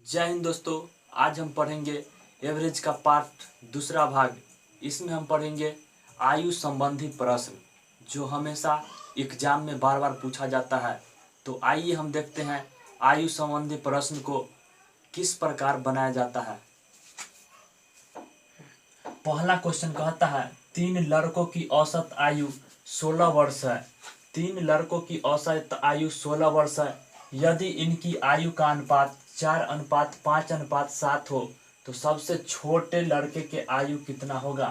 जय हिंद दोस्तों। आज हम पढ़ेंगे एवरेज का पार्ट दूसरा भाग। इसमें हम पढ़ेंगे आयु संबंधी प्रश्न जो हमेशा एग्जाम में बार बार पूछा जाता है। तो आइए हम देखते हैं आयु संबंधी प्रश्न को किस प्रकार बनाया जाता है। पहला क्वेश्चन कहता है 3 लड़कों की औसत आयु 16 वर्ष है। 3 लड़कों की औसत आयु 16 वर्ष है। यदि इनकी आयु का अनुपात 4:5:7 हो तो सबसे छोटे लड़के के आयु कितना होगा।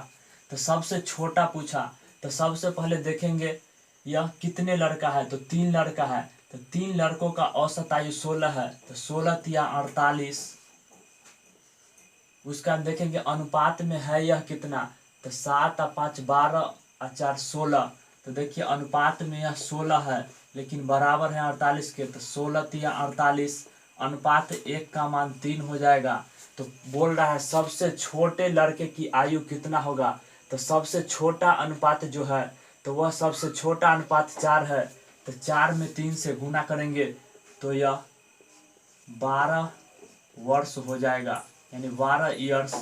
तो सबसे छोटा पूछा तो सबसे पहले देखेंगे यह कितने लड़का है। तो 3 लड़का है तो 3 लड़कों का औसत आयु 16 है। तो 16 तिया 48। उसका देखेंगे अनुपात में है यह कितना। तो 7 और 5 12 और 4 16। तो देखिए अनुपात में यह 16 है लेकिन बराबर है 48 के। तो 16 तिया 48 अनुपात 1 का मान 3 हो जाएगा। तो बोल रहा है सबसे छोटे लड़के की आयु कितना होगा। तो सबसे छोटा अनुपात जो है तो वह सबसे छोटा अनुपात 4 है। तो 4 में 3 से गुना करेंगे तो यह 12 वर्ष हो जाएगा, यानी 12 ईयर्स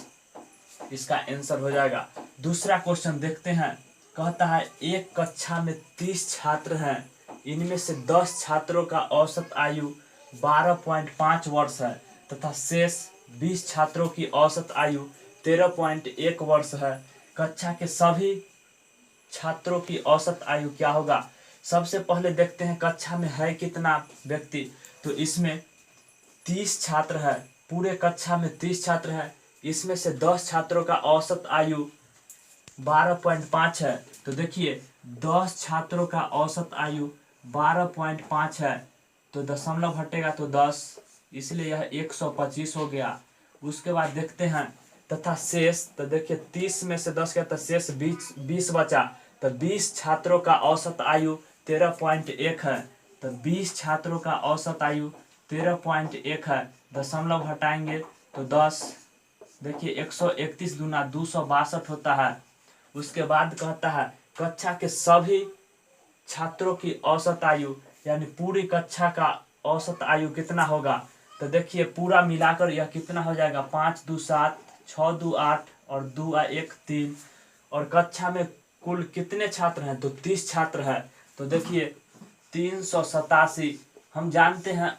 इसका आंसर हो जाएगा। दूसरा क्वेश्चन देखते हैं। कहता है एक कक्षा में 30 छात्र हैं। इनमें से 10 छात्रों का औसत आयु 12.5 वर्ष है तथा शेष 20 छात्रों की औसत आयु 13.1 वर्ष है। कक्षा के सभी छात्रों की औसत आयु क्या होगा। सबसे पहले देखते हैं कक्षा में है कितना व्यक्ति। तो इसमें 30 छात्र है। पूरे कक्षा में 30 छात्र है। इसमें से 10 छात्रों का औसत आयु 12.5 है। तो देखिए 10 छात्रों का औसत आयु 12.5 है तो दशमलव हटेगा तो 10, इसलिए यह 125 हो गया। उसके बाद देखते हैं तथा शेष। तो देखिए 30 में से 10 गया तो शेष 20 बचा। तो 20 छात्रों का औसत आयु 13.1 है। तो 20 छात्रों का औसत आयु 13.1 है। दशमलव हटाएंगे तो 10। देखिए 131 दूना 262 होता है। उसके बाद कहता है कक्षा के सभी छात्रों की औसत आयु, यानी पूरी कक्षा का औसत आयु कितना होगा। तो देखिए पूरा मिलाकर यह कितना हो जाएगा। 5 2 7, 6 2 8 और 2 और 1 3। और कक्षा में कुल कितने छात्र हैं। तो 30 छात्र है। तो देखिए 387। हम जानते हैं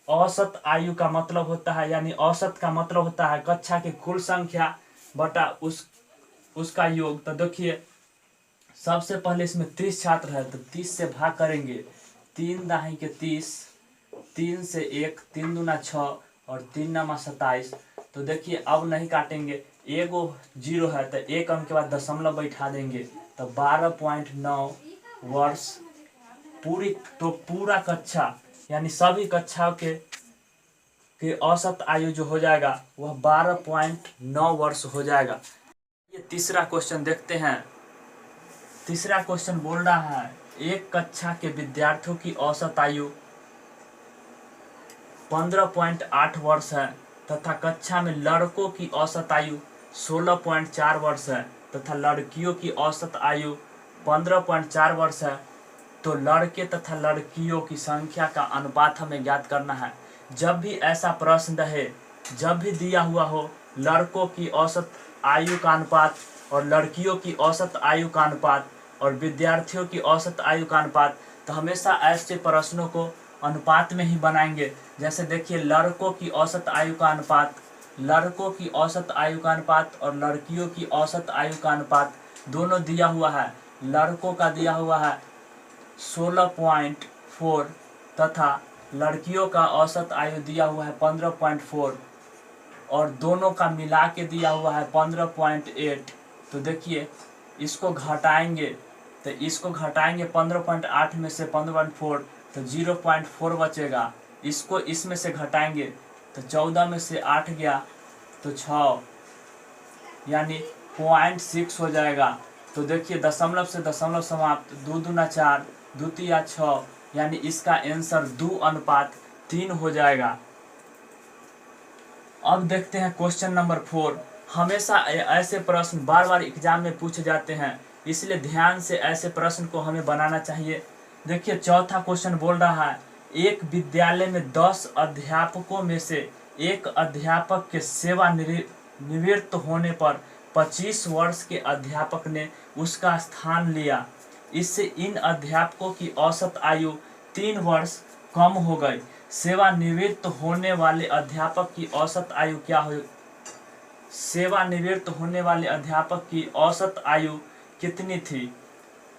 औसत आयु का मतलब होता है, यानी औसत का मतलब होता है कक्षा की कुल संख्या बटा उसका योग। तो देखिए सबसे पहले इसमें 30 छात्र है तो 30 से भाग करेंगे। 3 दाही के 30, 3 से 1, 3 दूना 6 और 3 नमा 27। तो देखिए अब नहीं काटेंगे। एगो 0 है तो 1 अंक के बाद दशमलव बैठा देंगे तो 12.9 वर्ष। पूरा कक्षा यानी सभी कक्षाओं के औसत आयु जो हो जाएगा वह 12.9 वर्ष हो जाएगा। ये तीसरा क्वेश्चन देखते हैं। तीसरा क्वेश्चन बोल रहा है एक कक्षा के विद्यार्थियों की औसत आयु 15.8 वर्ष है तथा कक्षा में लड़कों की औसत आयु 16.4 वर्ष है तथा लड़कियों की औसत आयु 15.4 वर्ष है। तो लड़के तथा लड़कियों की संख्या का अनुपात हमें ज्ञात करना है। जब भी ऐसा प्रश्न रहे, जब भी दिया हुआ हो लड़कों की औसत आयु का अनुपात और लड़कियों की औसत आयु का अनुपात और विद्यार्थियों की औसत आयु का अनुपात, तो हमेशा ऐसे प्रश्नों को अनुपात में ही बनाएंगे। जैसे देखिए लड़कों की औसत आयु का अनुपात, लड़कों की औसत आयु का अनुपात और लड़कियों की औसत आयु का अनुपात दोनों दिया हुआ है। लड़कों का दिया हुआ है 16.4 तथा लड़कियों का औसत आयु दिया हुआ है 15.4 और दोनों का मिला के दिया हुआ है 15.8। तो देखिए इसको घटाएंगे तो इसको घटाएंगे 15.8 में से 15.4 तो 0.4 बचेगा। इसको इसमें से घटाएंगे तो 14 में से 8 गया तो 6, यानी 0.6 हो जाएगा। तो देखिए दशमलव से दशमलव समाप्त, 2 दूना 4, 2 तिया 6, यानी इसका आंसर 2:3 हो जाएगा। अब देखते हैं क्वेश्चन नंबर 4। हमेशा ऐसे प्रश्न बार बार एग्जाम में पूछे जाते हैं, इसलिए ध्यान से ऐसे प्रश्न को हमें बनाना चाहिए। देखिए चौथा क्वेश्चन बोल रहा है एक विद्यालय में 10 अध्यापकों में से एक अध्यापक के सेवानिवृत्त होने पर 25 वर्ष के अध्यापक ने उसका स्थान लिया। इससे इन अध्यापकों की औसत आयु 3 वर्ष कम हो गई। सेवानिवृत्त होने वाले अध्यापक की औसत आयु क्या हो? सेवानिवृत्त होने वाले अध्यापक की औसत आयु कितनी थी?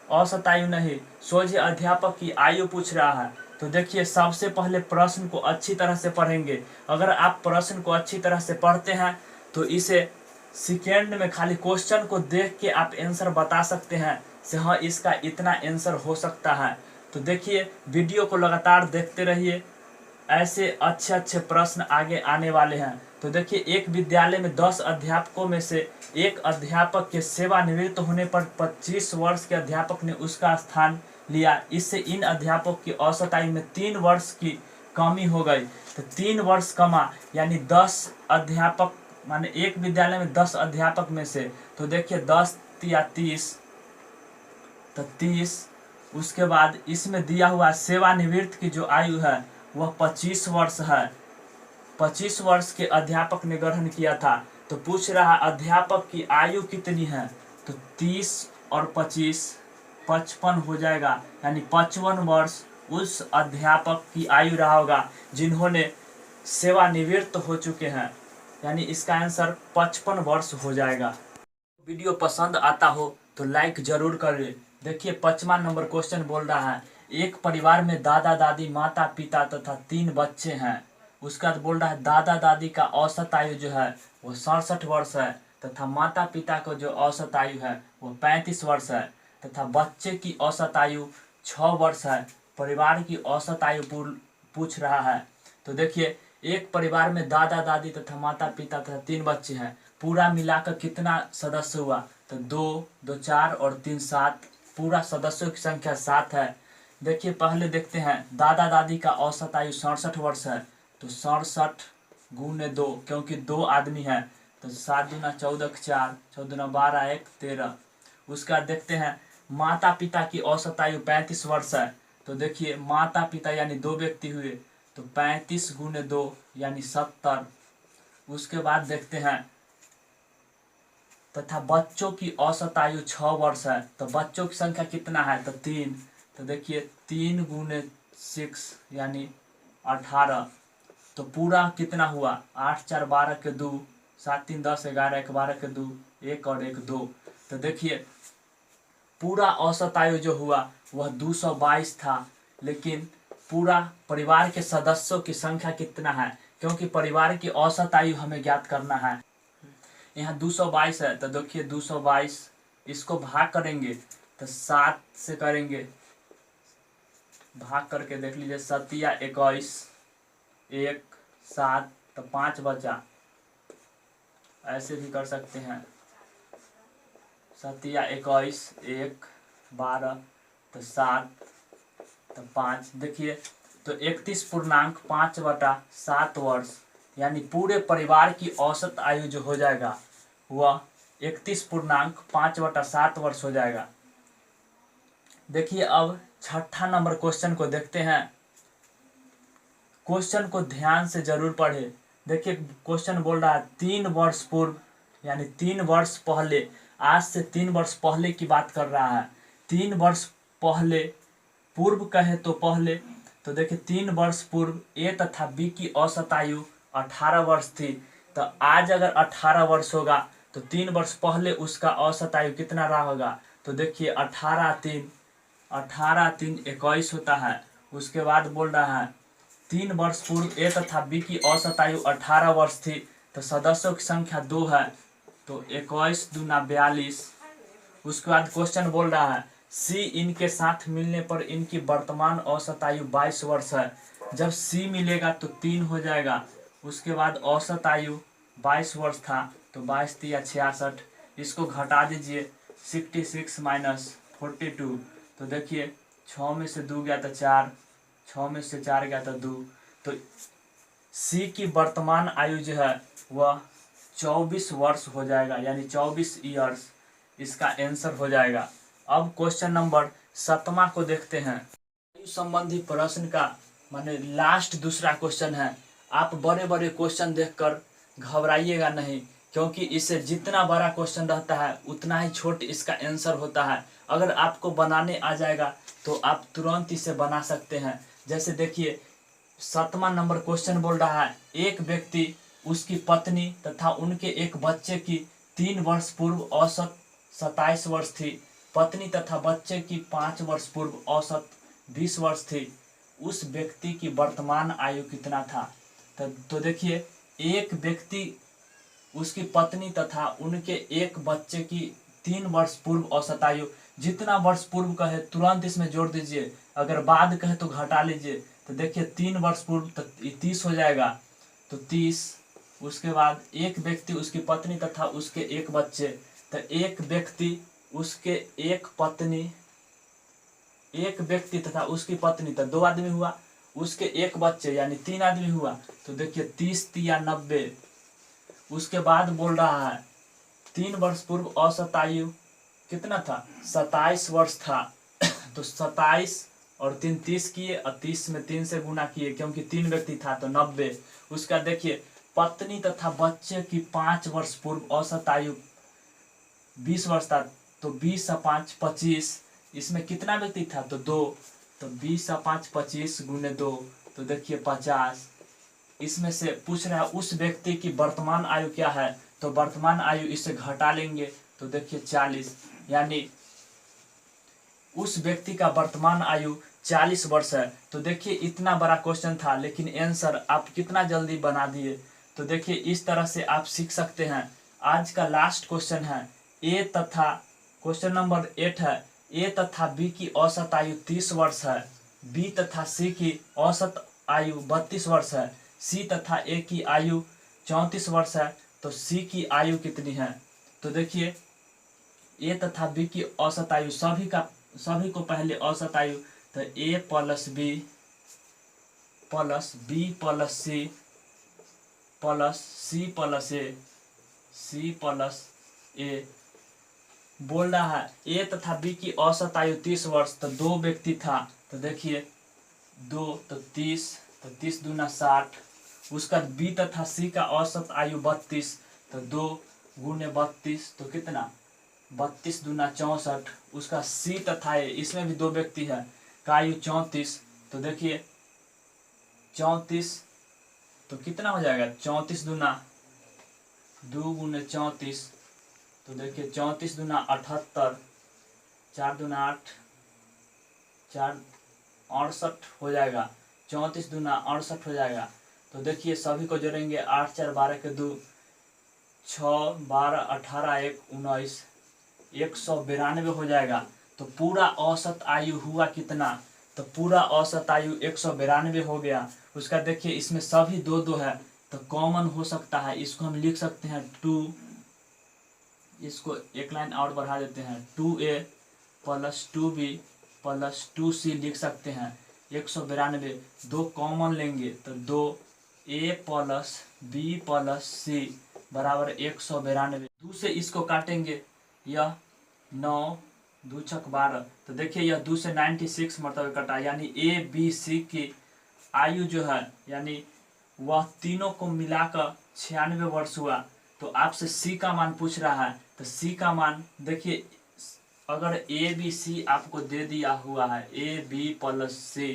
औसत आयु नहीं, सोझे अध्यापक की आयु पूछ रहा है। तो देखिए, सबसे पहले प्रश्न को अच्छी तरह से पढ़ेंगे। अगर आप प्रश्न को अच्छी तरह से पढ़ते हैं तो इसे सेकेंड में खाली क्वेश्चन को देख के आप आंसर बता सकते हैं से हाँ इसका इतना आंसर हो सकता है। तो देखिए, वीडियो को लगातार देखते रहिए, ऐसे अच्छे अच्छे प्रश्न आगे आने वाले हैं। तो देखिए, एक विद्यालय में 10 अध्यापकों में से एक अध्यापक के सेवानिवृत्त होने पर 25 वर्ष के अध्यापक ने उसका स्थान लिया। इससे इन अध्यापकों की औसत आयु में 3 वर्ष की कमी हो गई। तो 3 वर्ष कमा यानी 10 अध्यापक, माने एक विद्यालय में 10 अध्यापक में से, तो देखिए 10 या 30, तो 30। उसके बाद इसमें दिया हुआ सेवानिवृत्त की जो आयु है वह 25 वर्ष है। 25 वर्ष के अध्यापक ने ग्रहण किया था। तो पूछ रहा अध्यापक की आयु कितनी है? तो 30 और 25 55 हो जाएगा, यानी 55 वर्ष उस अध्यापक की आयु रहा होगा जिन्होंने सेवानिवृत्त हो चुके हैं, यानी इसका आंसर 55 वर्ष हो जाएगा। वीडियो पसंद आता हो तो लाइक जरूर करें। देखिए, 5वां नंबर क्वेश्चन बोल रहा है एक परिवार में दादा दादी माता पिता तथा 3 बच्चे हैं। उसका बोल रहा है दादा दादी का औसत आयु जो है वो 67 वर्ष है तथा माता पिता को जो औसत आयु है वो 35 वर्ष है तथा बच्चे की औसत आयु 6 वर्ष है। परिवार की औसत आयु पूछ रहा है। तो देखिए, एक परिवार में दादा दादी तथा माता पिता तथा 3 बच्चे हैं। पूरा मिलाकर कितना सदस्य हुआ? तो 2, 2 4 और 3 7। पूरा सदस्यों की संख्या 7 है। देखिए, पहले देखते हैं दादा दादी का औसत आयु 67 वर्ष है। तो 67 गुने 2, क्योंकि 2 आदमी हैं, तो 7 दूना 14 के 4, 14 दूना 12 1 13। उसका देखते हैं माता पिता की औसत आयु 35 वर्ष है। तो देखिए, माता पिता यानी 2 व्यक्ति हुए, तो 35 गुने 2 यानी 70। उसके बाद देखते हैं तथा बच्चों की औसत आयु 6 वर्ष है। तो बच्चों की संख्या कितना है? तो 3। तो देखिए, 3 गुने 6 यानी 18। तो पूरा कितना हुआ? 8 4 12 के 2, 7 3 10 11 1 12 के 2, 1 और 1 2। तो देखिए, पूरा औसत आयु जो हुआ वह 222 था। लेकिन पूरा परिवार के सदस्यों की संख्या कितना है? क्योंकि परिवार की औसत आयु हमें ज्ञात करना है। यहाँ 222 है, तो देखिए 222 इसको भाग करेंगे तो 7 से करेंगे, भाग करके देख लीजिए, 7 या 21 1 7, तो 5 बचा। ऐसे भी कर सकते हैं, 7 या 21 1 12, तो 7, तो 5। देखिए, तो 31.5/7 वर्ष, यानी पूरे परिवार की औसत आयु जो हो जाएगा वह 31.5/7 वर्ष हो जाएगा। देखिए, अब 6ठा नंबर क्वेश्चन को देखते हैं। क्वेश्चन को ध्यान से जरूर पढ़े। देखिए, क्वेश्चन बोल रहा है 3 वर्ष पूर्व, यानी 3 वर्ष पहले, आज से 3 वर्ष पहले की बात कर रहा है। 3 वर्ष पहले, पूर्व कहे तो पहले, तो देखिए 3 वर्ष पूर्व ए तथा बी की औसत आयु 18 वर्ष थी। तो आज अगर 18 वर्ष होगा तो 3 वर्ष पहले उसका औसत आयु कितना रहा होगा? तो देखिए 18 3 21 होता है। उसके बाद बोल रहा है 3 वर्ष पूर्व ए तथा बी की औसत आयु 18 वर्ष थी। तो सदस्यों की संख्या 2 है, तो 21 दूना 42। उसके बाद क्वेश्चन बोल रहा है सी इनके साथ मिलने पर इनकी वर्तमान औसत आयु 22 वर्ष है। जब सी मिलेगा तो 3 हो जाएगा। उसके बाद औसत आयु 22 वर्ष था, तो 22 या 66, इसको घटा दीजिए, 66 माइनस 42। तो देखिए 6 में से 2 गया तो 4, 6 में से 4 गया तो 2। तो सी की वर्तमान आयु जो है वह 24 वर्ष हो जाएगा, यानी 24 ईयर्स इसका आंसर हो जाएगा। अब क्वेश्चन नंबर 7वां को देखते हैं। आयु संबंधी प्रश्न का माने लास्ट दूसरा क्वेश्चन है। आप बड़े बड़े क्वेश्चन देखकर घबराइएगा नहीं, क्योंकि इससे जितना बड़ा क्वेश्चन रहता है उतना ही छोट इसका आंसर होता है। अगर आपको बनाने आ जाएगा तो आप तुरंत इसे बना सकते हैं। जैसे देखिए 7वां नंबर क्वेश्चन बोल रहा है, एक व्यक्ति, उसकी पत्नी तथा उनके एक बच्चे की 3 वर्ष पूर्व औसत 27 वर्ष थी। पत्नी तथा बच्चे की 5 वर्ष पूर्व औसत 20 वर्ष थी। उस व्यक्ति की वर्तमान आयु कितना था? तो देखिए, एक व्यक्ति, उसकी पत्नी तथा उनके एक बच्चे की 3 वर्ष पूर्व औसत आयु, जितना वर्ष पूर्व कहे तुरंत इसमें जोड़ दीजिए, अगर बाद कहे तो घटा लीजिए। तो देखिए 3 वर्ष पूर्व तो 30 हो जाएगा, तो 30। उसके बाद एक व्यक्ति, उसकी पत्नी तथा उसके एक बच्चे, तो एक व्यक्ति, उसके एक पत्नी, एक व्यक्ति तथा उसकी पत्नी, तो 2 आदमी हुआ, उसके एक बच्चे यानी 3 आदमी हुआ। तो देखिए 30 या 90। उसके बाद बोल रहा है 3 वर्ष पूर्व औसत आयु कितना था? 27 वर्ष था। तो 27 और 3 30 किए और 30 में 3 से गुना किए, क्योंकि 3 व्यक्ति था तो 90। उसका देखिए पत्नी तथा बच्चे की 5 वर्ष पूर्व औसत आयु 20 वर्ष था, तो 20 और 5 25। इसमें कितना व्यक्ति था? तो 2। तो 20 और 5 25 गुने 2, तो देखिए 50। इसमें से पूछ रहा है उस व्यक्ति की वर्तमान आयु क्या है, तो वर्तमान आयु इससे घटा लेंगे, तो देखिए 40, यानी उस व्यक्ति का वर्तमान आयु 40 वर्ष है। तो देखिए इतना बड़ा क्वेश्चन था, लेकिन आंसर आप कितना जल्दी बना दिए। तो देखिए इस तरह से आप सीख सकते हैं। आज का लास्ट क्वेश्चन है, ए तथा क्वेश्चन नंबर 8 है, ए तथा बी की औसत आयु 30 वर्ष है, बी तथा सी की औसत आयु 32 वर्ष है, सी तथा ए की आयु 34 वर्ष है, तो सी की आयु कितनी है? तो देखिए ए तथा बी की औसत आयु, सभी को पहले औसत आयु, तो A plus B plus B plus C plus C plus A, C plus A. बोल रहा है ए तथा बी की औसत आयु 30 वर्ष, तो 2 व्यक्ति था, तो देखिए 2 तो 30, तो 30 दूना 60। उसका बी तथा सी का औसत आयु 32, तो 2 गुने 32, तो कितना? 32 दूना 64। उसका सी तथा ए, इसमें भी 2 व्यक्ति है, का आयु 34, तो देखिए 34, तो कितना हो जाएगा? 34 दूना 2 गुने 34, तो देखिए 34 दूना 78, 4 दूना 8, 4 68 हो जाएगा, 34 दूना 68 हो जाएगा। तो देखिए सभी को जोड़ेंगे, 8 4 12 के 2, 6 12 18 1 19, 192 हो जाएगा। तो पूरा औसत आयु हुआ कितना? तो पूरा औसत आयु 192 हो गया। उसका देखिए इसमें सभी 2 2 है, तो कॉमन हो सकता है, इसको हम लिख सकते हैं 2, इसको एक लाइन और बढ़ा देते हैं, 2a plus 2b plus 2c लिख सकते हैं। 192, 2 कॉमन लेंगे तो 2a plus b plus c बराबर 192। 2 से इसको काटेंगे, यह 9 2 छक 12, तो देखिए यह 2 से 96 मतलब कटा, यानी ए बी सी की आयु जो है, यानी वह तीनों को मिलाकर 96 वर्ष हुआ। तो आपसे सी का मान पूछ रहा है, तो सी का मान देखिए, अगर ए बी सी आपको दे दिया हुआ है, ए बी प्लस सी,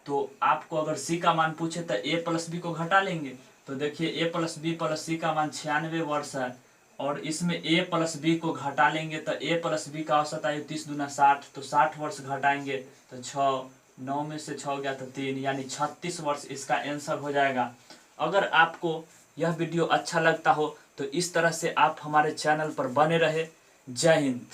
तो आपको अगर सी का मान पूछे तो ए प्लस बी को घटा लेंगे। तो देखिए ए प्लस बी प्लस सी का मान 96 वर्ष है, और इसमें ए प्लस बी को घटा लेंगे तो ए प्लस बी का औसत आयु 30 दूना 60, तो 60 वर्ष घटाएंगे तो 6, 9 में से 6 गया तो 3, यानी 36 वर्ष इसका आंसर हो जाएगा। अगर आपको यह वीडियो अच्छा लगता हो तो इस तरह से आप हमारे चैनल पर बने रहे। जय हिंद।